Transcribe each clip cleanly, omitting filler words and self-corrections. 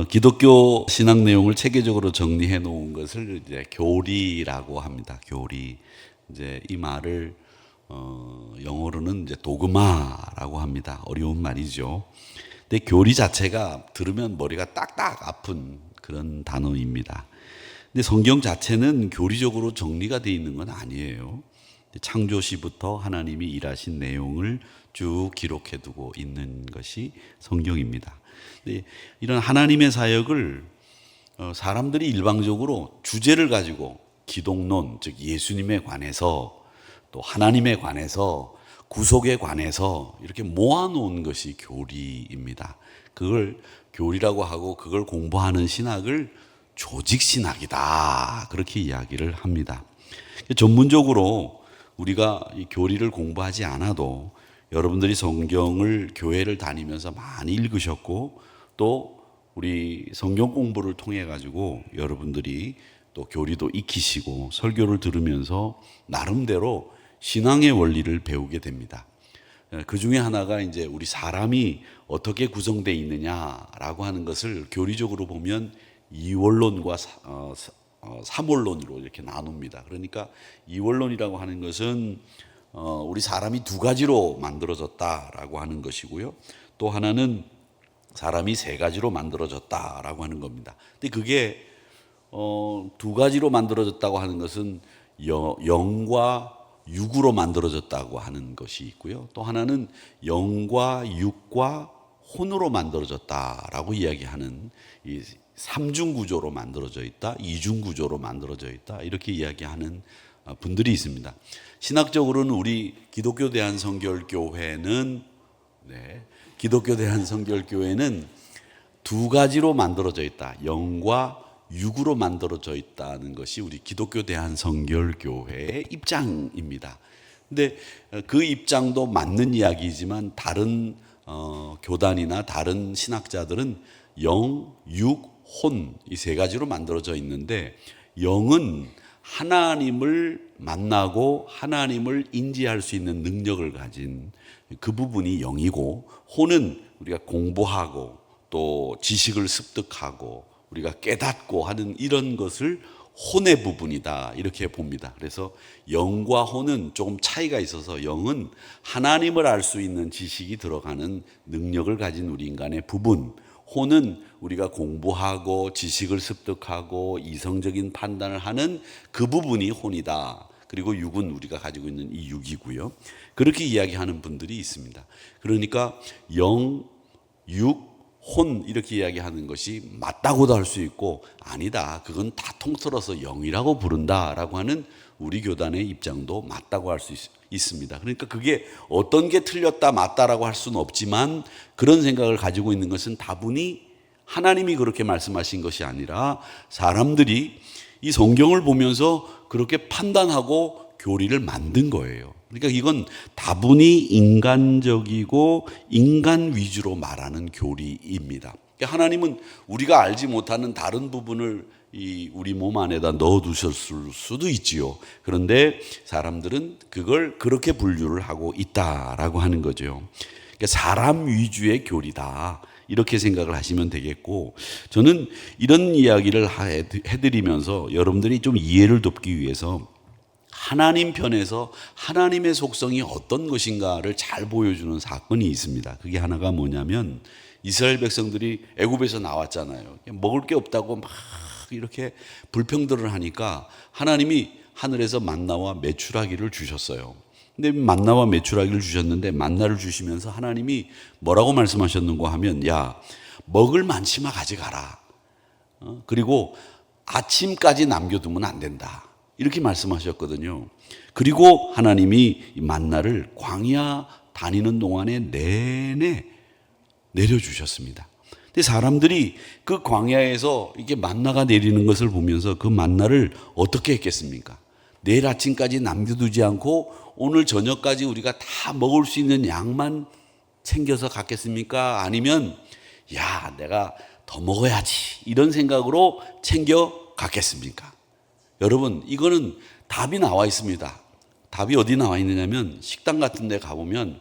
기독교 신앙 내용을 체계적으로 정리해 놓은 것을 이제 교리라고 합니다. 교리. 이제 이 말을 영어로는 이제 도그마라고 합니다. 어려운 말이죠. 근데 교리 자체가 들으면 머리가 딱딱 아픈 그런 단어입니다. 근데 성경 자체는 교리적으로 정리가 되어 있는 건 아니에요. 창조시부터 하나님이 일하신 내용을 쭉 기록해 두고 있는 것이 성경입니다. 이런 하나님의 사역을 사람들이 일방적으로 주제를 가지고 기독론, 즉 예수님에 관해서 또 하나님에 관해서 구속에 관해서 이렇게 모아놓은 것이 교리입니다. 그걸 교리라고 하고 그걸 공부하는 신학을 조직신학이다, 그렇게 이야기를 합니다. 전문적으로 우리가 이 교리를 공부하지 않아도 여러분들이 성경을 교회를 다니면서 많이 읽으셨고 또 우리 성경 공부를 통해 가지고 여러분들이 또 교리도 익히시고 설교를 들으면서 나름대로 신앙의 원리를 배우게 됩니다. 그 중에 하나가 이제 우리 사람이 어떻게 구성되어 있느냐라고 하는 것을 교리적으로 보면 이원론과 삼원론으로 이렇게 나눕니다. 그러니까 이원론이라고 하는 것은 우리 사람이 두 가지로 만들어졌다라고 하는 것이고요. 또 하나는 사람이 세 가지로 만들어졌다라고 하는 겁니다. 근데 그게 두 가지로 만들어졌다고 하는 것은 영과 육으로 만들어졌다고 하는 것이 있고요. 또 하나는 영과 육과 혼으로 만들어졌다라고 이야기하는 이 삼중 구조로 만들어져 있다, 이중 구조로 만들어져 있다, 이렇게 이야기하는 분들이 있습니다. 신학적으로는 우리 기독교 대한성결교회는 기독교 대한성결교회는 두 가지로 만들어져 있다. 영과 육으로 만들어져 있다는 것이 우리 기독교 대한성결교회의 입장입니다. 근데 그 입장도 맞는 이야기이지만 다른 교단이나 다른 신학자들은 영, 육, 혼, 이 세 가지로 만들어져 있는데 영은 하나님을 만나고 하나님을 인지할 수 있는 능력을 가진 그 부분이 영이고, 혼은 우리가 공부하고 또 지식을 습득하고 우리가 깨닫고 하는 이런 것을 혼의 부분이다, 이렇게 봅니다. 그래서 영과 혼은 조금 차이가 있어서 영은 하나님을 알 수 있는 지식이 들어가는 능력을 가진 우리 인간의 부분, 혼은 우리가 공부하고 지식을 습득하고 이성적인 판단을 하는 그 부분이 혼이다. 그리고 육은 우리가 가지고 있는 이 육이고요. 그렇게 이야기하는 분들이 있습니다. 그러니까 영, 육, 혼 이렇게 이야기하는 것이 맞다고도 할 수 있고 아니다, 그건 다 통틀어서 영이라고 부른다라고 하는 우리 교단의 입장도 맞다고 할 수 있습니다. 그러니까 그게 어떤 게 틀렸다 맞다라고 할 수는 없지만 그런 생각을 가지고 있는 것은 다분히 하나님이 그렇게 말씀하신 것이 아니라 사람들이 이 성경을 보면서 그렇게 판단하고 교리를 만든 거예요. 그러니까 이건 다분히 인간적이고 인간 위주로 말하는 교리입니다. 그러니까 하나님은 우리가 알지 못하는 다른 부분을 우리 몸 안에다 넣어 두셨을 수도 있지요. 그런데 사람들은 그걸 그렇게 분류를 하고 있다라고 하는 거죠. 그러니까 사람 위주의 교리다, 이렇게 생각을 하시면 되겠고, 저는 이런 이야기를 해드리면서 여러분들이 좀 이해를 돕기 위해서 하나님 편에서 하나님의 속성이 어떤 것인가를 잘 보여주는 사건이 있습니다. 그게 하나가 뭐냐면 이스라엘 백성들이 애굽에서 나왔잖아요. 먹을 게 없다고 막 이렇게 불평들을 하니까 하나님이 하늘에서 만나와 메추라기를 주셨어요. 근데 만나와 메추라기를 주셨는데 만나를 주시면서 하나님이 뭐라고 말씀하셨는가 하면, 야, 먹을 만치마 가져가라. 그리고 아침까지 남겨두면 안 된다, 이렇게 말씀하셨거든요. 그리고 하나님이 만나를 광야 다니는 동안에 내내 내려주셨습니다. 근데 사람들이 그 광야에서 이게 만나가 내리는 것을 보면서 그 만나를 어떻게 했겠습니까? 내일 아침까지 남겨두지 않고 오늘 저녁까지 우리가 다 먹을 수 있는 양만 챙겨서 갔겠습니까? 아니면 야, 내가 더 먹어야지, 이런 생각으로 챙겨 갔겠습니까? 여러분, 이거는 답이 나와 있습니다. 답이 어디 나와 있느냐면 식당 같은 데 가보면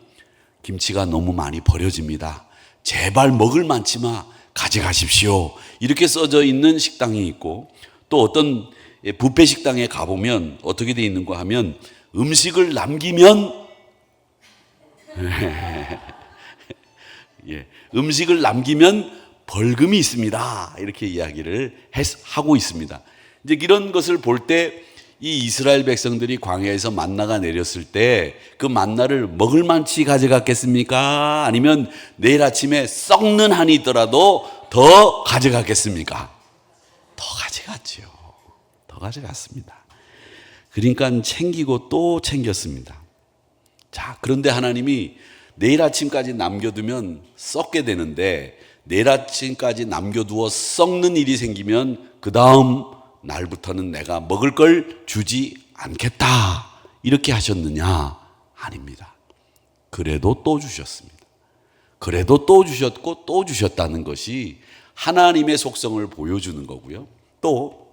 김치가 너무 많이 버려집니다. 제발 먹을 만치마 가져가십시오. 이렇게 써져 있는 식당이 있고, 또 어떤 뷔페 식당에 가보면 어떻게 돼 있는가 하면 음식을 남기면 예, 음식을 남기면 벌금이 있습니다. 이렇게 이야기를 하고 있습니다. 이제 이런 것을 볼 때 이 이스라엘 백성들이 광야에서 만나가 내렸을 때 그 만나를 먹을 만치 가져갔겠습니까? 아니면 내일 아침에 썩는 한이 있더라도 더 가져갔겠습니까? 더 가져갔지요. 더 가져갔습니다. 그러니까 챙기고 또 챙겼습니다. 자, 그런데 하나님이 내일 아침까지 남겨두면 썩게 되는데, 내일 아침까지 남겨두어 썩는 일이 생기면 그 다음 날부터는 내가 먹을 걸 주지 않겠다. 이렇게 하셨느냐? 아닙니다. 그래도 또 주셨습니다. 그래도 또 주셨고 또 주셨다는 것이 하나님의 속성을 보여주는 거고요. 또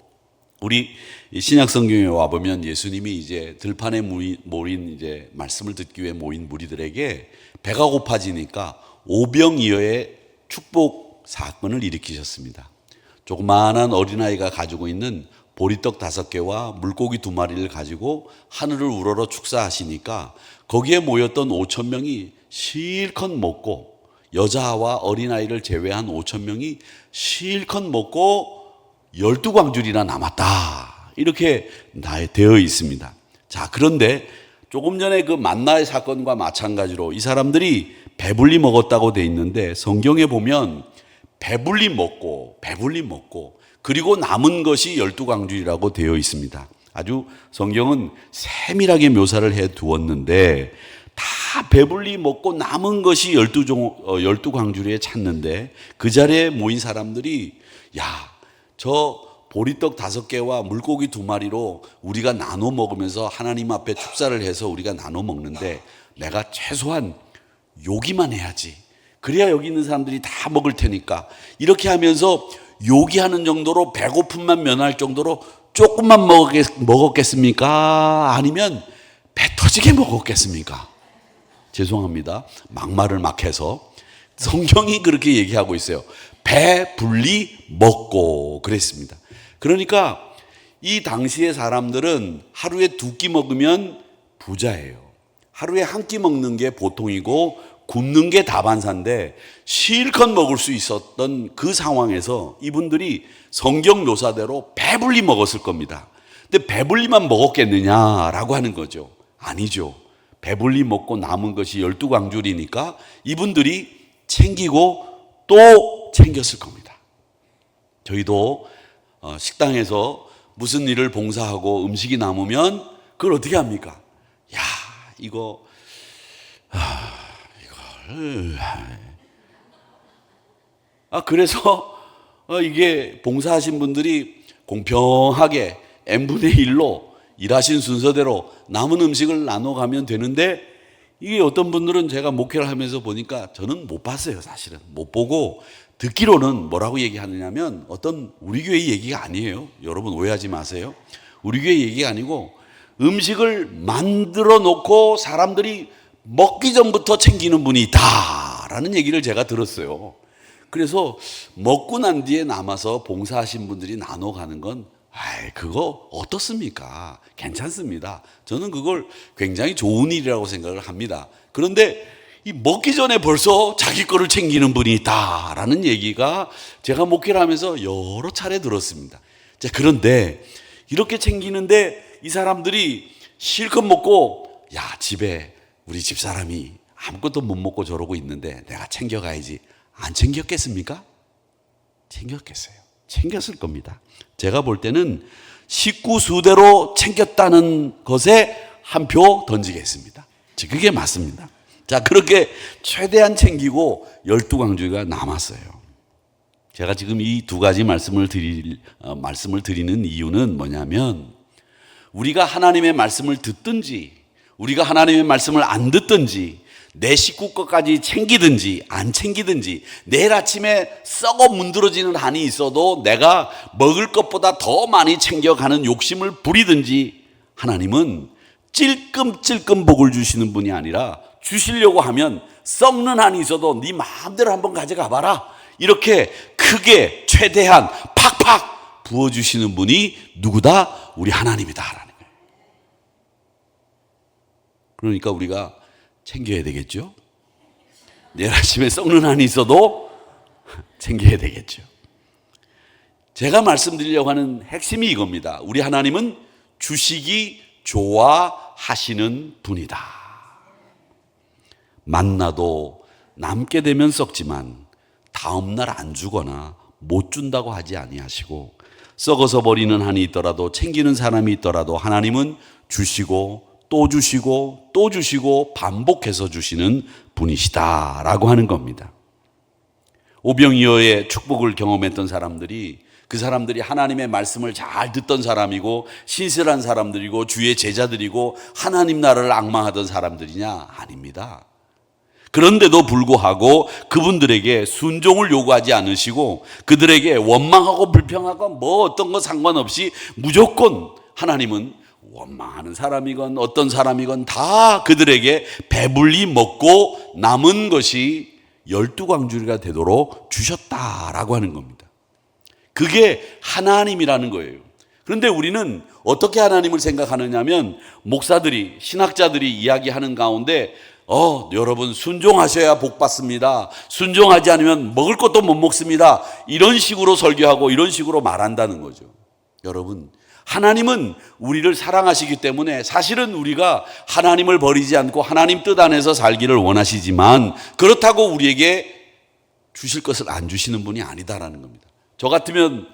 우리 신약 성경에 와 보면 예수님이 이제 들판에 모인 이제 말씀을 듣기 위해 모인 무리들에게 배가 고파지니까 오병이어의 축복 사건을 일으키셨습니다. 조그마한 어린아이가 가지고 있는 보리떡 5개와 물고기 2마리를 가지고 하늘을 우러러 축사하시니까 거기에 모였던 5천 명이 실컷 먹고, 여자와 어린아이를 제외한 5천 명이 실컷 먹고 12광줄이나 남았다. 이렇게 되어 있습니다. 자, 그런데 조금 전에 그 만나의 사건과 마찬가지로 이 사람들이 배불리 먹었다고 돼 있는데, 성경에 보면 배불리 먹고 그리고 남은 것이 12광줄이라고 되어 있습니다. 아주 성경은 세밀하게 묘사를 해 두었는데, 다 배불리 먹고 남은 것이 12광줄에 찾는데, 그 자리에 모인 사람들이 야, 저 보리떡 5개와 물고기 2마리로 우리가 나눠 먹으면서 하나님 앞에 축사를 해서 우리가 나눠 먹는데, 내가 최소한 요기만 해야지. 그래야 여기 있는 사람들이 다 먹을 테니까. 이렇게 하면서 요기하는 정도로 배고픔만 면할 정도로 조금만 먹었겠습니까? 아니면 배 터지게 먹었겠습니까? 죄송합니다. 막말을 막 해서. 성경이 그렇게 얘기하고 있어요. 배불리 먹고 그랬습니다. 그러니까 이 당시의 사람들은 하루에 2끼 먹으면 부자예요. 하루에 1끼 먹는 게 보통이고 굶는 게 다반사인데, 실컷 먹을 수 있었던 그 상황에서 이분들이 성경 묘사대로 배불리 먹었을 겁니다. 근데 배불리만 먹었겠느냐라고 하는 거죠. 아니죠. 배불리 먹고 남은 것이 12광줄이니까 이분들이 챙기고 또 챙겼을 겁니다. 저희도 식당에서 무슨 일을 봉사하고 음식이 남으면 그걸 어떻게 합니까? 야, 이거 그래서 이게 봉사하신 분들이 공평하게 n분의 1로 일하신 순서대로 남은 음식을 나눠가면 되는데, 이게 어떤 분들은 제가 목회를 하면서 보니까 저는 못 봤어요. 사실은 못 보고 듣기로는 뭐라고 얘기하느냐면, 어떤 우리 교회 얘기가 아니에요. 여러분 오해하지 마세요. 우리 교회 얘기가 아니고 음식을 만들어 놓고 사람들이 먹기 전부터 챙기는 분이 있다라는 얘기를 제가 들었어요. 그래서 먹고 난 뒤에 남아서 봉사하신 분들이 나눠 가는 건 그거 어떻습니까? 괜찮습니다. 저는 그걸 굉장히 좋은 일이라고 생각을 합니다. 그런데 이 먹기 전에 벌써 자기 거를 챙기는 분이 있다라는 얘기가 제가 목회를 하면서 여러 차례 들었습니다. 자, 그런데 이렇게 챙기는데 이 사람들이 실컷 먹고, 야, 집에 우리 집사람이 아무것도 못 먹고 저러고 있는데 내가 챙겨가야지. 안 챙겼겠습니까? 챙겼겠어요. 챙겼을 겁니다. 제가 볼 때는 식구 수대로 챙겼다는 것에 한 표 던지겠습니다. 그게 맞습니다. 자, 그렇게 최대한 챙기고 12광주가 남았어요. 제가 지금 이 2가지 말씀을 드리는 이유는 뭐냐면, 우리가 하나님의 말씀을 듣든지 우리가 하나님의 말씀을 안 듣든지, 내 식구 것까지 챙기든지 안 챙기든지, 내일 아침에 썩어 문드러지는 한이 있어도 내가 먹을 것보다 더 많이 챙겨가는 욕심을 부리든지, 하나님은 찔끔찔끔 복을 주시는 분이 아니라, 주시려고 하면 썩는 한이 있어도 네 마음대로 한번 가져가 봐라, 이렇게 크게 최대한 팍팍 부어주시는 분이 누구다? 우리 하나님이다라는 거예요. 그러니까 우리가 챙겨야 되겠죠. 내일 아침에 썩는 한이 있어도 챙겨야 되겠죠. 제가 말씀드리려고 하는 핵심이 이겁니다. 우리 하나님은 주시기 좋아하시는 분이다. 만나도 남게 되면 썩지만 다음날 안 주거나 못 준다고 하지 아니하시고, 썩어서 버리는 한이 있더라도 챙기는 사람이 있더라도 하나님은 주시고 또 주시고 또 주시고 반복해서 주시는 분이시다라고 하는 겁니다. 오병이어의 축복을 경험했던 사람들이, 그 사람들이 하나님의 말씀을 잘 듣던 사람이고 신실한 사람들이고 주의 제자들이고 하나님 나라를 앙망하던 사람들이냐? 아닙니다. 그런데도 불구하고 그분들에게 순종을 요구하지 않으시고 그들에게 원망하고 불평하고 뭐 어떤 거 상관없이 무조건 하나님은 원망하는 사람이건 어떤 사람이건 다 그들에게 배불리 먹고 남은 것이 12광주리가 되도록 주셨다라고 하는 겁니다. 그게 하나님이라는 거예요. 그런데 우리는 어떻게 하나님을 생각하느냐면, 목사들이, 신학자들이 이야기하는 가운데 여러분 순종하셔야 복 받습니다. 순종하지 않으면 먹을 것도 못 먹습니다. 이런 식으로 설교하고 이런 식으로 말한다는 거죠. 여러분, 하나님은 우리를 사랑하시기 때문에 사실은 우리가 하나님을 버리지 않고 하나님 뜻 안에서 살기를 원하시지만, 그렇다고 우리에게 주실 것을 안 주시는 분이 아니다라는 겁니다. 저 같으면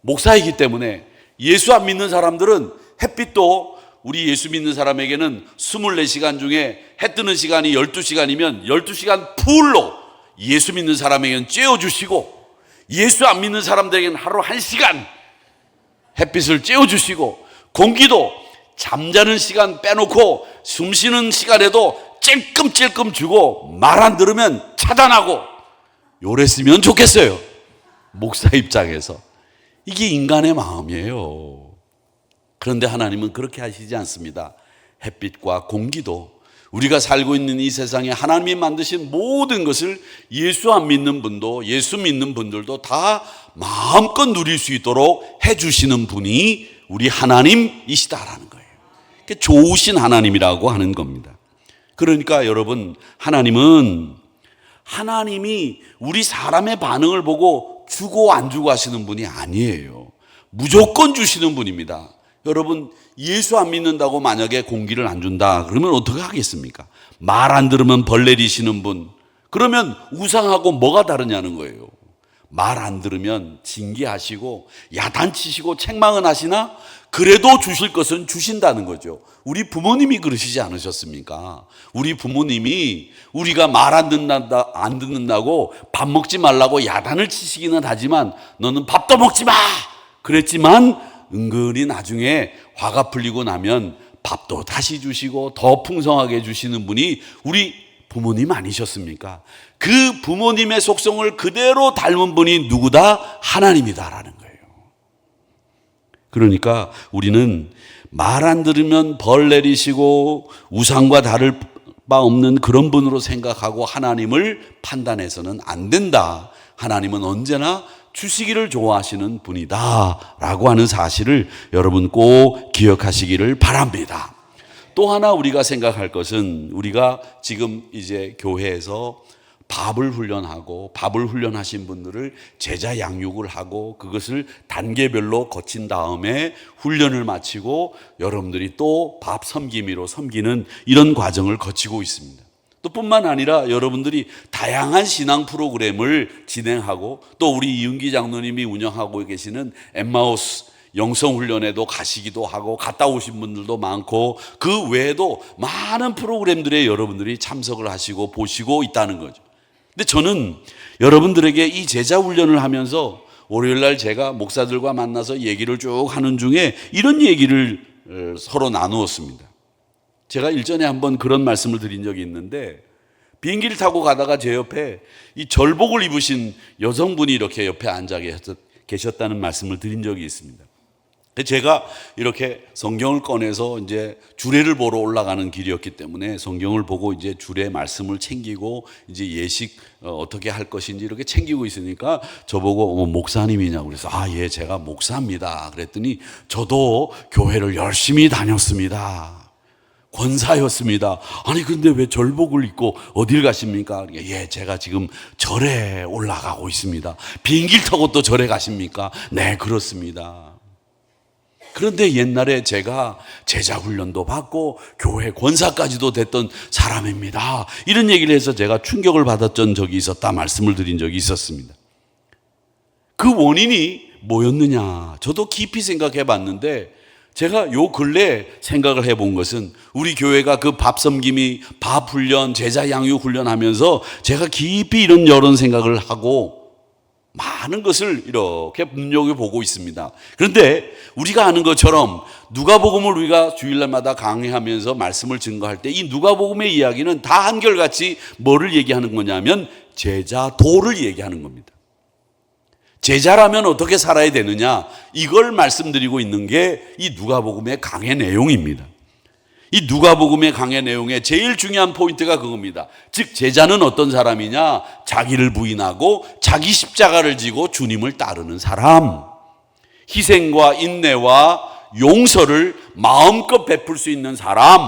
목사이기 때문에 예수 안 믿는 사람들은 햇빛도, 우리 예수 믿는 사람에게는 24시간 중에 해 뜨는 시간이 12시간이면 12시간 풀로 예수 믿는 사람에게는 쬐어주시고, 예수 안 믿는 사람들에게는 하루 1시간 햇빛을 쬐어주시고, 공기도 잠자는 시간 빼놓고 숨 쉬는 시간에도 찔끔찔끔 주고, 말 안 들으면 차단하고, 요랬으면 좋겠어요. 목사 입장에서. 이게 인간의 마음이에요. 그런데 하나님은 그렇게 하시지 않습니다. 햇빛과 공기도, 우리가 살고 있는 이 세상에 하나님이 만드신 모든 것을 예수 안 믿는 분도 예수 믿는 분들도 다 마음껏 누릴 수 있도록 해주시는 분이 우리 하나님이시다라는 거예요. 좋으신 하나님이라고 하는 겁니다. 그러니까 여러분, 하나님이 우리 사람의 반응을 보고 주고 안 주고 하시는 분이 아니에요. 무조건 주시는 분입니다. 여러분, 예수 안 믿는다고 만약에 공기를 안 준다 그러면 어떻게 하겠습니까? 말 안 들으면 벌 내리시는 분, 그러면 우상하고 뭐가 다르냐는 거예요. 말 안 들으면 징계하시고 야단치시고 책망은 하시나 그래도 주실 것은 주신다는 거죠. 우리 부모님이 그러시지 않으셨습니까? 우리 부모님이 우리가 말 안 듣는다고 밥 먹지 말라고 야단을 치시기는 하지만 너는 밥도 먹지 마! 그랬지만 은근히 나중에 화가 풀리고 나면 밥도 다시 주시고 더 풍성하게 주시는 분이 우리 부모님 아니셨습니까? 그 부모님의 속성을 그대로 닮은 분이 누구다? 하나님이다라는 거예요. 그러니까 우리는 말 안 들으면 벌 내리시고 우상과 다를 바 없는 그런 분으로 생각하고 하나님을 판단해서는 안 된다. 하나님은 언제나 주시기를 좋아하시는 분이다 라고 하는 사실을 여러분 꼭 기억하시기를 바랍니다. 또 하나 우리가 생각할 것은, 우리가 지금 이제 교회에서 밥을 훈련하신 분들을 제자 양육을 하고 그것을 단계별로 거친 다음에 훈련을 마치고 여러분들이 또 밥 섬기미로 섬기는 이런 과정을 거치고 있습니다. 또 뿐만 아니라 여러분들이 다양한 신앙 프로그램을 진행하고, 또 우리 이은기 장로님이 운영하고 계시는 엠마우스 영성훈련에도 가시기도 하고 갔다 오신 분들도 많고, 그 외에도 많은 프로그램들에 여러분들이 참석을 하시고 보시고 있다는 거죠. 근데 저는 여러분들에게 이 제자 훈련을 하면서 월요일날 제가 목사들과 만나서 얘기를 쭉 하는 중에 이런 얘기를 서로 나누었습니다. 제가 일전에 한번 그런 말씀을 드린 적이 있는데, 비행기를 타고 가다가 제 옆에 이 절복을 입으신 여성분이 이렇게 옆에 앉아 계셨다는 말씀을 드린 적이 있습니다. 제가 이렇게 성경을 꺼내서 이제 주례를 보러 올라가는 길이었기 때문에 성경을 보고 이제 주례 말씀을 챙기고 이제 예식 어떻게 할 것인지 이렇게 챙기고 있으니까 저보고 목사님이냐고 그래서 예, 제가 목사입니다. 그랬더니 저도 교회를 열심히 다녔습니다. 권사였습니다. 아니 근데 왜 절복을 입고 어딜 가십니까? 예, 제가 지금 절에 올라가고 있습니다. 비행기를 타고 또 절에 가십니까? 네, 그렇습니다. 그런데 옛날에 제가 제자 훈련도 받고 교회 권사까지도 됐던 사람입니다. 이런 얘기를 해서 제가 충격을 받았던 적이 있었다 말씀을 드린 적이 있었습니다. 그 원인이 뭐였느냐? 저도 깊이 생각해 봤는데 제가 요 근래 생각을 해본 것은 우리 교회가 그 밥 섬김이 밥 훈련, 제자 양육 훈련 하면서 제가 깊이 이런 생각을 하고 많은 것을 이렇게 눈여겨보고 있습니다. 그런데 우리가 아는 것처럼 누가복음을 우리가 주일날마다 강의하면서 말씀을 증거할 때 이 누가복음의 이야기는 다 한결같이 뭐를 얘기하는 거냐면 제자도를 얘기하는 겁니다. 제자라면 어떻게 살아야 되느냐, 이걸 말씀드리고 있는 게 이 누가복음의 강의 내용입니다. 이 누가복음의 강의 내용의 제일 중요한 포인트가 그겁니다. 즉 제자는 어떤 사람이냐? 자기를 부인하고 자기 십자가를 지고 주님을 따르는 사람, 희생과 인내와 용서를 마음껏 베풀 수 있는 사람,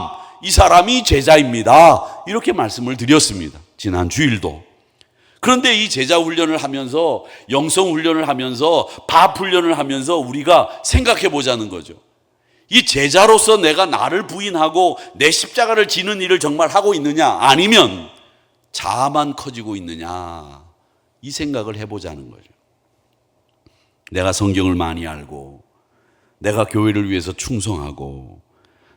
이 사람이 제자입니다. 이렇게 말씀을 드렸습니다. 지난 주일도. 그런데 이 제자 훈련을 하면서, 영성 훈련을 하면서, 밥 훈련을 하면서 우리가 생각해 보자는 거죠. 이 제자로서 내가 나를 부인하고 내 십자가를 지는 일을 정말 하고 있느냐, 아니면 자아만 커지고 있느냐, 이 생각을 해보자는 거죠. 내가 성경을 많이 알고, 내가 교회를 위해서 충성하고,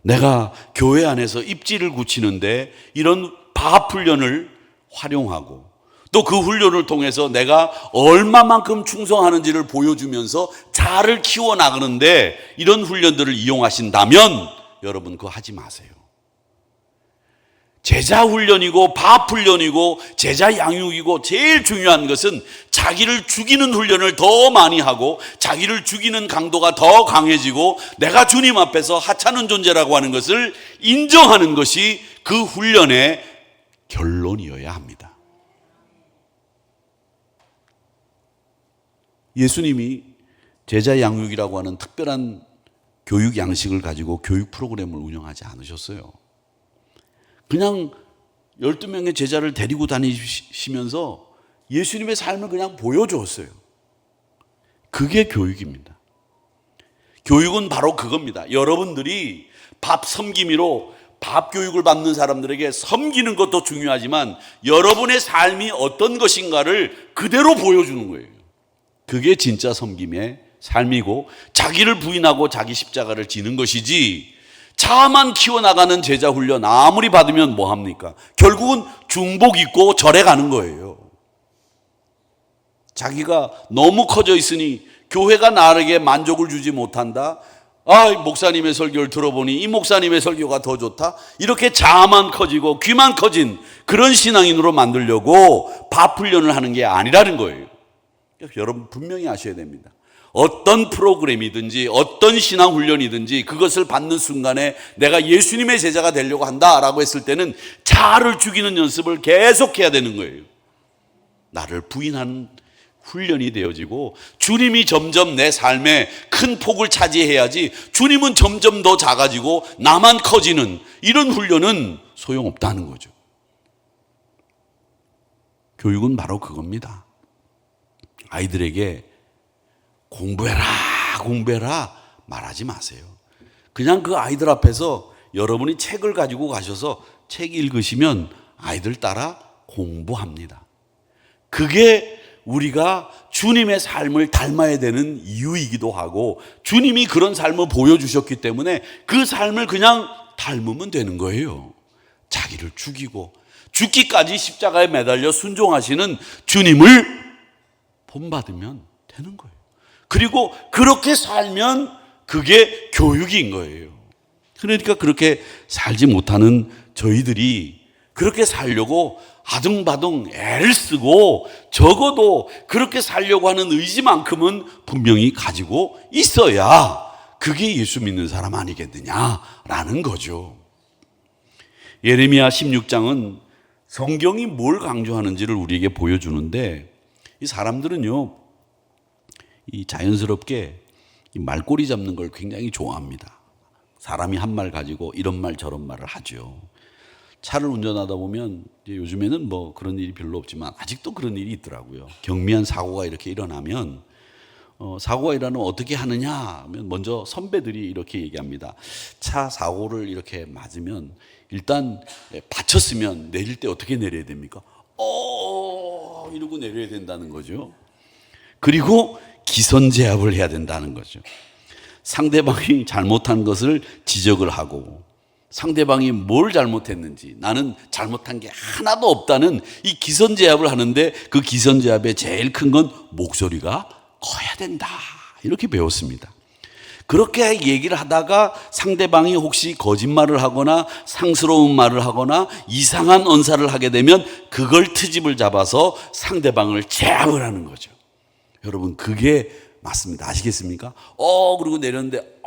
내가 교회 안에서 입지를 굳히는데 이런 밥 훈련을 활용하고, 또 그 훈련을 통해서 내가 얼마만큼 충성하는지를 보여주면서 자아를 키워나가는데 이런 훈련들을 이용하신다면 여러분 그거 하지 마세요. 제자 훈련이고 밥 훈련이고 제자 양육이고 제일 중요한 것은 자기를 죽이는 훈련을 더 많이 하고 자기를 죽이는 강도가 더 강해지고 내가 주님 앞에서 하찮은 존재라고 하는 것을 인정하는 것이 그 훈련의 결론이어야 합니다. 예수님이 제자 양육이라고 하는 특별한 교육 양식을 가지고 교육 프로그램을 운영하지 않으셨어요. 그냥 12명의 제자를 데리고 다니시면서 예수님의 삶을 그냥 보여주었어요. 그게 교육입니다. 교육은 바로 그겁니다. 여러분들이 밥 섬김이로 밥 교육을 받는 사람들에게 섬기는 것도 중요하지만 여러분의 삶이 어떤 것인가를 그대로 보여주는 거예요. 그게 진짜 섬김의 삶이고 자기를 부인하고 자기 십자가를 지는 것이지, 자아만 키워나가는 제자 훈련 아무리 받으면 뭐합니까? 결국은 중복 입고 절에 가는 거예요. 자기가 너무 커져 있으니 교회가 나에게 만족을 주지 못한다. 목사님의 설교를 들어보니 이 목사님의 설교가 더 좋다. 이렇게 자아만 커지고 귀만 커진 그런 신앙인으로 만들려고 밥 훈련을 하는 게 아니라는 거예요. 여러분 분명히 아셔야 됩니다. 어떤 프로그램이든지 어떤 신앙 훈련이든지 그것을 받는 순간에 내가 예수님의 제자가 되려고 한다라고 했을 때는 자아를 죽이는 연습을 계속해야 되는 거예요. 나를 부인하는 훈련이 되어지고 주님이 점점 내 삶에 큰 폭을 차지해야지 주님은 점점 더 작아지고 나만 커지는 이런 훈련은 소용없다는 거죠. 교육은 바로 그겁니다. 아이들에게 공부해라 말하지 마세요. 그냥 그 아이들 앞에서 여러분이 책을 가지고 가셔서 책 읽으시면 아이들 따라 공부합니다. 그게 우리가 주님의 삶을 닮아야 되는 이유이기도 하고 주님이 그런 삶을 보여주셨기 때문에 그 삶을 그냥 닮으면 되는 거예요. 자기를 죽이고 죽기까지 십자가에 매달려 순종하시는 주님을 본받으면 되는 거예요. 그리고 그렇게 살면 그게 교육인 거예요. 그러니까 그렇게 살지 못하는 저희들이 그렇게 살려고 아둥바둥 애를 쓰고 적어도 그렇게 살려고 하는 의지만큼은 분명히 가지고 있어야 그 그게 예수 믿는 사람 아니겠느냐라는 거죠. 예레미야 16장은 성경이 뭘 강조하는지를 우리에게 보여주는데, 이 사람들은요, 이 자연스럽게 이 말꼬리 잡는 걸 굉장히 좋아합니다. 사람이 한 말 가지고 이런 말 저런 말을 하죠. 차를 운전하다 보면 요즘에는 뭐 그런 일이 별로 없지만 아직도 그런 일이 있더라고요. 경미한 사고가 이렇게 일어나면 사고가 일어나면 어떻게 하느냐 하면 먼저 선배들이 이렇게 얘기합니다. 차 사고를 이렇게 맞으면 일단 다쳤으면 내릴 때 어떻게 내려야 됩니까? 이러고 내려야 된다는 거죠. 그리고 기선제압을 해야 된다는 거죠. 상대방이 잘못한 것을 지적을 하고 상대방이 뭘 잘못했는지, 나는 잘못한 게 하나도 없다는 이 기선제압을 하는데, 그 기선제압의 제일 큰 건 목소리가 커야 된다, 이렇게 배웠습니다. 그렇게 얘기를 하다가 상대방이 혹시 거짓말을 하거나 상스러운 말을 하거나 이상한 언사를 하게 되면 그걸 트집을 잡아서 상대방을 제압을 하는 거죠. 여러분, 그게 맞습니다. 아시겠습니까? 그리고 내렸는데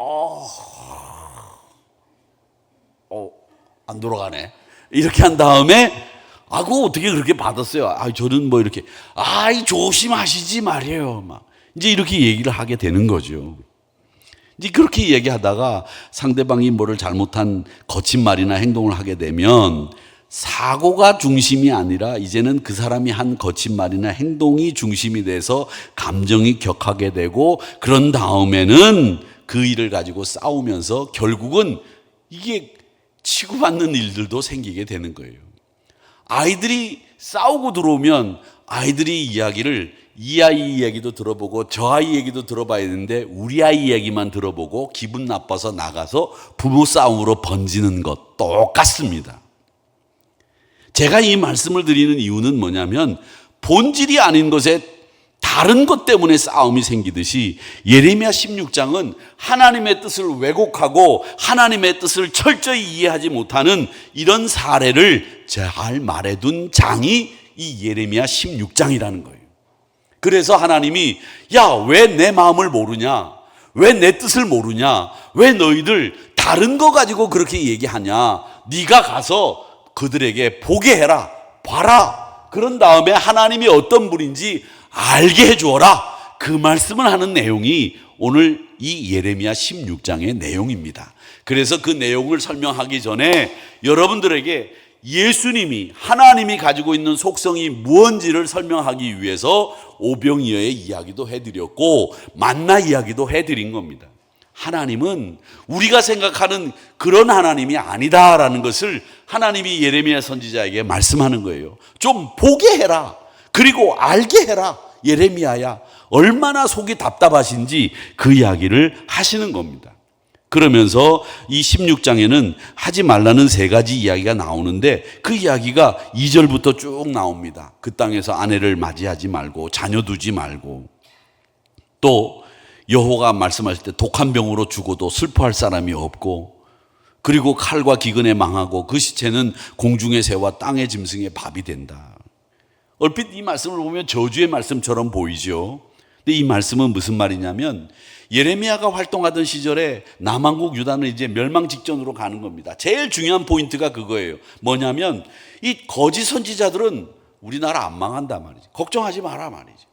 안 돌아가네. 이렇게 한 다음에 그거 어떻게 그렇게 받았어요? 저는 뭐 이렇게 조심하시지 말이에요. 막 이제 이렇게 얘기를 하게 되는 거죠. 이제 그렇게 얘기하다가 상대방이 뭐를 잘못한 거친 말이나 행동을 하게 되면 사고가 중심이 아니라 이제는 그 사람이 한 거친 말이나 행동이 중심이 돼서 감정이 격하게 되고, 그런 다음에는 그 일을 가지고 싸우면서 결국은 이게 치고받는 일들도 생기게 되는 거예요. 아이들이 싸우고 들어오면 아이들이 이야기를, 이 아이 이야기도 들어보고 저 아이 얘기도 들어봐야 되는데 우리 아이 이야기만 들어보고 기분 나빠서 나가서 부부 싸움으로 번지는 것 똑같습니다. 제가 이 말씀을 드리는 이유는 뭐냐면, 본질이 아닌 것에 다른 것 때문에 싸움이 생기듯이 예레미야 16장은 하나님의 뜻을 왜곡하고 하나님의 뜻을 철저히 이해하지 못하는 이런 사례를 잘 말해둔 장이 이 예레미야 16장이라는 거예요. 그래서 하나님이 왜 내 마음을 모르냐, 왜 내 뜻을 모르냐, 왜 너희들 다른 거 가지고 그렇게 얘기하냐, 네가 가서 그들에게 보게 해라, 봐라. 그런 다음에 하나님이 어떤 분인지 알게 해주어라. 그 말씀을 하는 내용이 오늘 이 예레미야 16장의 내용입니다. 그래서 그 내용을 설명하기 전에 여러분들에게 예수님이, 하나님이 가지고 있는 속성이 무엇인지를 설명하기 위해서 오병이어의 이야기도 해드렸고 만나 이야기도 해드린 겁니다. 하나님은 우리가 생각하는 그런 하나님이 아니다라는 것을 하나님이 예레미야 선지자에게 말씀하는 거예요. 좀 보게 해라. 그리고 알게 해라. 예레미야야, 얼마나 속이 답답하신지 그 이야기를 하시는 겁니다. 그러면서 이 16장에는 하지 말라는 3가지 이야기가 나오는데, 그 이야기가 2절부터 쭉 나옵니다. 그 땅에서 아내를 맞이하지 말고 자녀 두지 말고, 또 여호와가 말씀하실 때 독한 병으로 죽어도 슬퍼할 사람이 없고, 그리고 칼과 기근에 망하고 그 시체는 공중의 새와 땅의 짐승의 밥이 된다. 얼핏 이 말씀을 보면 저주의 말씀처럼 보이죠. 근데 이 말씀은 무슨 말이냐면, 예레미야가 활동하던 시절에 남한국 유다는 이제 멸망 직전으로 가는 겁니다. 제일 중요한 포인트가 그거예요. 뭐냐면 이 거짓 선지자들은 우리나라 안 망한다 말이지, 걱정하지 마라 말이지.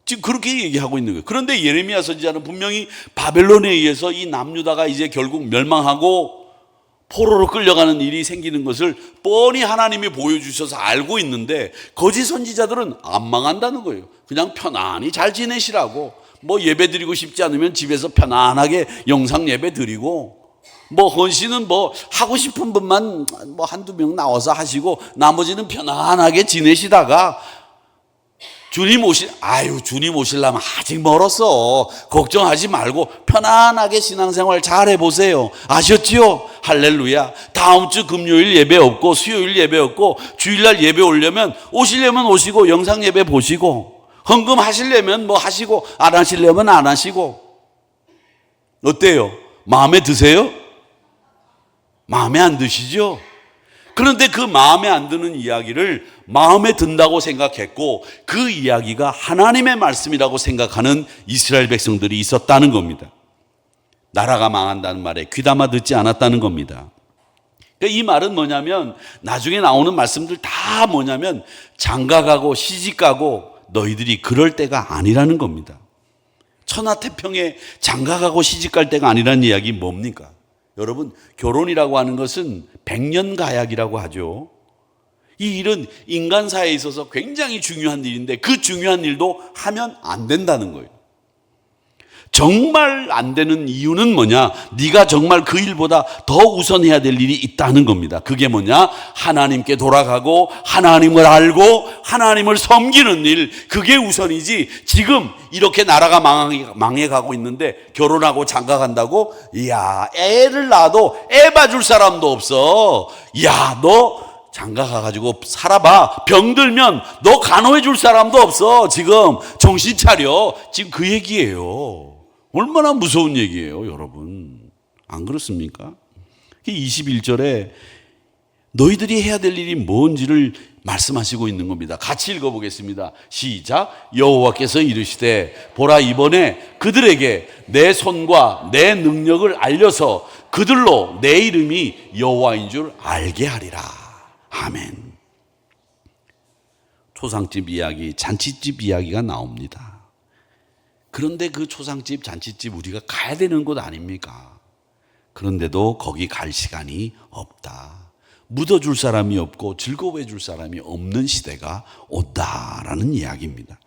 지금 그렇게 얘기하고 있는 거예요. 그런데 예레미야 선지자는 분명히 바벨론에 의해서 이 남유다가 이제 결국 멸망하고 포로로 끌려가는 일이 생기는 것을 뻔히 하나님이 보여주셔서 알고 있는데, 거짓 선지자들은 안 망한다는 거예요. 그냥 편안히 잘 지내시라고, 뭐 예배 드리고 싶지 않으면 집에서 편안하게 영상 예배 드리고, 뭐 헌신은 뭐 하고 싶은 분만 뭐 한두 명 나와서 하시고 나머지는 편안하게 지내시다가 주님 오시려면 아직 멀었어. 걱정하지 말고 편안하게 신앙생활 잘 해보세요. 아셨지요? 할렐루야. 다음 주 금요일 예배 없고 수요일 예배 없고 주일날 예배 오려면 오시려면 오시고 영상 예배 보시고, 헌금 하시려면 뭐 하시고 안 하시려면 안 하시고. 어때요? 마음에 드세요? 마음에 안 드시죠? 그런데 그 마음에 안 드는 이야기를 마음에 든다고 생각했고, 그 이야기가 하나님의 말씀이라고 생각하는 이스라엘 백성들이 있었다는 겁니다. 나라가 망한다는 말에 귀담아 듣지 않았다는 겁니다. 이 말은 뭐냐면 나중에 나오는 말씀들 다 뭐냐면 장가가고 시집가고 너희들이 그럴 때가 아니라는 겁니다. 천하태평에 장가가고 시집갈 때가 아니라는 이야기 뭡니까? 여러분, 결혼이라고 하는 것은 백년가약이라고 하죠. 이 일은 인간사에 있어서 굉장히 중요한 일인데 그 중요한 일도 하면 안 된다는 거예요. 정말 안 되는 이유는 뭐냐? 네가 정말 그 일보다 더 우선해야 될 일이 있다는 겁니다. 그게 뭐냐? 하나님께 돌아가고 하나님을 알고 하나님을 섬기는 일, 그게 우선이지. 지금 이렇게 나라가 망해가고 있는데 결혼하고 장가간다고? 이야, 애를 낳아도 애 봐줄 사람도 없어. 이야, 너 장가가가지고 살아봐. 병들면 너 간호해 줄 사람도 없어. 지금 정신 차려. 지금 그 얘기예요. 얼마나 무서운 얘기예요, 여러분. 안 그렇습니까? 21절에 너희들이 해야 될 일이 뭔지를 말씀하시고 있는 겁니다. 같이 읽어보겠습니다. 시작. 여호와께서 이르시되 보라, 이번에 그들에게 내 손과 내 능력을 알려서 그들로 내 이름이 여호와인 줄 알게 하리라. 아멘. 초상집 이야기, 잔치집 이야기가 나옵니다. 그런데 그 초상집, 잔치집 우리가 가야 되는 곳 아닙니까? 그런데도 거기 갈 시간이 없다. 묻어줄 사람이 없고 즐거워해 줄 사람이 없는 시대가 온다라는 이야기입니다.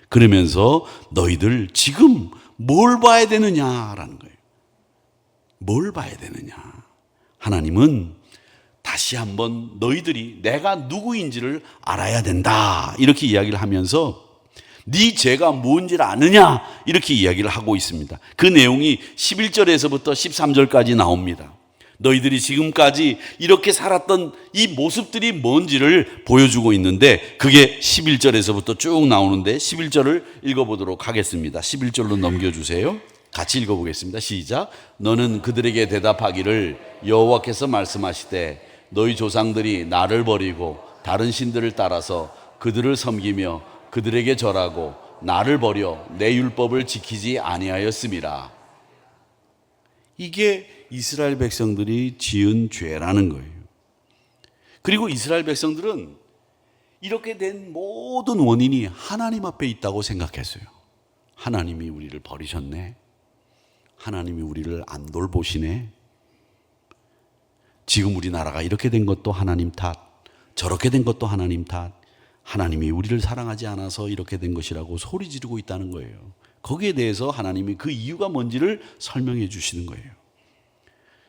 그러면서 너희들 지금 뭘 봐야 되느냐라는 거예요. 뭘 봐야 되느냐. 하나님은 다시 한번 너희들이 내가 누구인지를 알아야 된다, 이렇게 이야기를 하면서 네 죄가 뭔지를 아느냐, 이렇게 이야기를 하고 있습니다. 그 내용이 11절에서부터 13절까지 나옵니다. 너희들이 지금까지 이렇게 살았던 이 모습들이 뭔지를 보여주고 있는데 그게 11절에서부터 쭉 나오는데 11절을 읽어보도록 하겠습니다. 11절로 넘겨주세요. 같이 읽어보겠습니다. 시작. 너는 그들에게 대답하기를 여호와께서 말씀하시되 너희 조상들이 나를 버리고 다른 신들을 따라서 그들을 섬기며 그들에게 절하고 나를 버려 내 율법을 지키지 아니하였음이라. 이게 이스라엘 백성들이 지은 죄라는 거예요. 그리고 이스라엘 백성들은 이렇게 된 모든 원인이 하나님 앞에 있다고 생각했어요. 하나님이 우리를 버리셨네. 하나님이 우리를 안 돌보시네. 지금 우리나라가 이렇게 된 것도 하나님 탓, 저렇게 된 것도 하나님 탓, 하나님이 우리를 사랑하지 않아서 이렇게 된 것이라고 소리 지르고 있다는 거예요. 거기에 대해서 하나님이 그 이유가 뭔지를 설명해 주시는 거예요.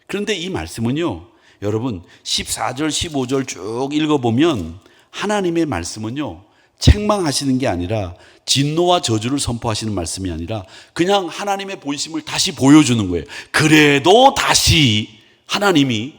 그런데 이 말씀은요, 여러분 14절 15절 쭉 읽어보면 하나님의 말씀은요, 책망하시는 게 아니라 진노와 저주를 선포하시는 말씀이 아니라 그냥 하나님의 본심을 다시 보여주는 거예요. 그래도 다시 하나님이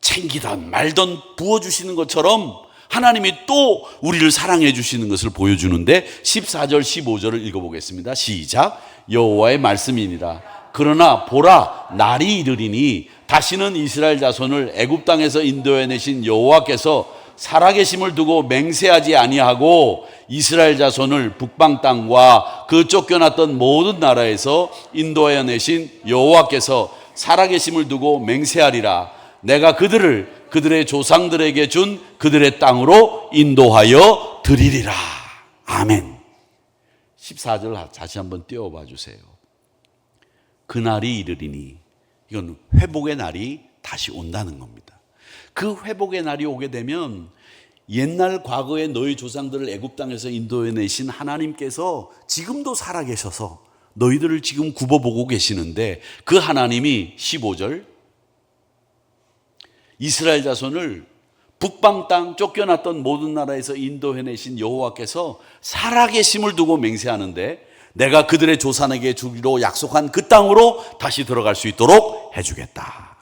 챙기던 말던 부어주시는 것처럼 하나님이 또 우리를 사랑해 주시는 것을 보여주는데 14절 15절을 읽어보겠습니다. 시작. 여호와의 말씀이니라. 그러나 보라, 날이 이르리니 다시는 이스라엘 자손을 애굽 땅에서 인도해 내신 여호와께서 살아계심을 두고 맹세하지 아니하고 이스라엘 자손을 북방 땅과 그 쫓겨났던 모든 나라에서 인도하여 내신 여호와께서 살아계심을 두고 맹세하리라. 내가 그들을 그들의 조상들에게 준 그들의 땅으로 인도하여 드리리라. 아멘. 14절 다시 한번 띄워봐 주세요. 그날이 이르리니, 이건 회복의 날이 다시 온다는 겁니다. 그 회복의 날이 오게 되면 옛날 과거에 너희 조상들을 애굽 땅에서 인도해 내신 하나님께서 지금도 살아계셔서 너희들을 지금 굽어보고 계시는데 그 하나님이 15절 이스라엘 자손을 북방 땅 쫓겨났던 모든 나라에서 인도해 내신 여호와께서 살아계심을 두고 맹세하는데 내가 그들의 조상에게 주기로 약속한 그 땅으로 다시 들어갈 수 있도록 해주겠다.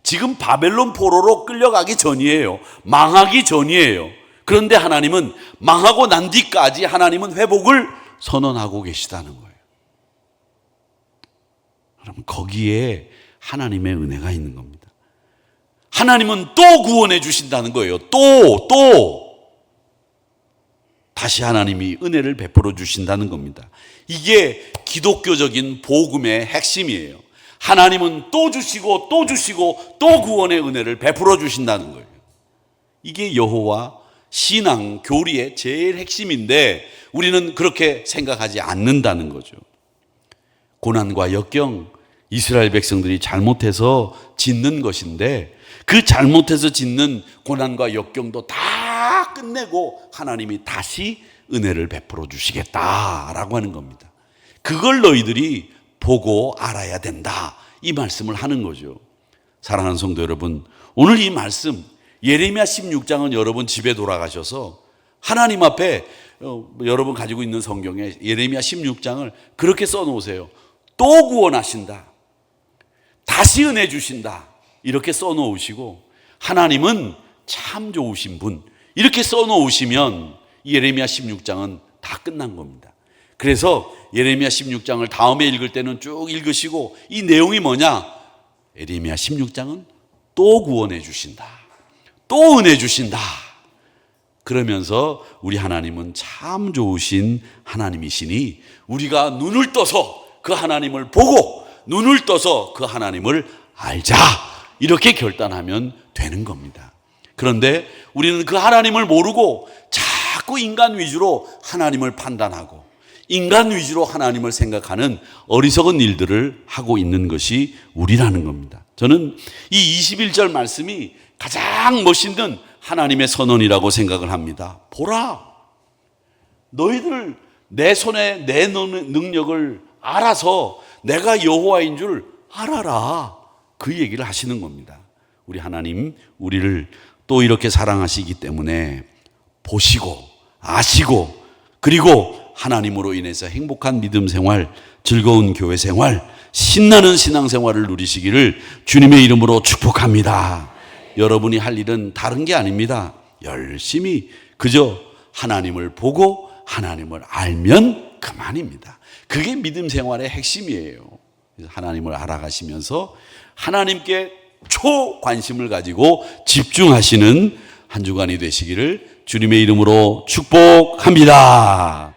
지금 바벨론 포로로 끌려가기 전이에요. 망하기 전이에요. 그런데 하나님은 망하고 난 뒤까지 하나님은 회복을 선언하고 계시다는 거예요. 그럼 거기에 하나님의 은혜가 있는 겁니다. 하나님은 또 구원해 주신다는 거예요. 또 다시 하나님이 은혜를 베풀어 주신다는 겁니다. 이게 기독교적인 복음의 핵심이에요. 하나님은 또 주시고 또 주시고 또 구원의 은혜를 베풀어 주신다는 거예요. 이게 여호와 신앙 교리의 제일 핵심인데 우리는 그렇게 생각하지 않는다는 거죠. 고난과 역경, 이스라엘 백성들이 잘못해서 짓는 것인데 그 잘못해서 짓는 고난과 역경도 다 끝내고 하나님이 다시 은혜를 베풀어 주시겠다라고 하는 겁니다. 그걸 너희들이 보고 알아야 된다, 이 말씀을 하는 거죠. 사랑하는 성도 여러분, 오늘 이 말씀 예레미야 16장은 여러분 집에 돌아가셔서 하나님 앞에 여러분 가지고 있는 성경에 예레미야 16장을 그렇게 써놓으세요. 또 구원하신다, 다시 은혜 주신다, 이렇게 써놓으시고 하나님은 참 좋으신 분, 이렇게 써놓으시면 예레미야 16장은 다 끝난 겁니다. 그래서 예레미야 16장을 다음에 읽을 때는 쭉 읽으시고 이 내용이 뭐냐? 예레미야 16장은 또 구원해 주신다, 또 은혜 주신다. 그러면서 우리 하나님은 참 좋으신 하나님이시니 우리가 눈을 떠서 그 하나님을 보고 눈을 떠서 그 하나님을 알자, 이렇게 결단하면 되는 겁니다. 그런데 우리는 그 하나님을 모르고 자꾸 인간 위주로 하나님을 판단하고 인간 위주로 하나님을 생각하는 어리석은 일들을 하고 있는 것이 우리라는 겁니다. 저는 이 21절 말씀이 가장 멋있는 하나님의 선언이라고 생각을 합니다. 보라, 너희들 내 손에 내 능력을 알아서 내가 여호와인 줄 알아라, 그 얘기를 하시는 겁니다. 우리 하나님 우리를 또 이렇게 사랑하시기 때문에 보시고 아시고 그리고 하나님으로 인해서 행복한 믿음 생활, 즐거운 교회 생활, 신나는 신앙 생활을 누리시기를 주님의 이름으로 축복합니다. 여러분이 할 일은 다른 게 아닙니다. 열심히 그저 하나님을 보고 하나님을 알면 그만입니다. 그게 믿음 생활의 핵심이에요. 하나님을 알아가시면서 하나님께 초관심을 가지고 집중하시는 한 주간이 되시기를 주님의 이름으로 축복합니다.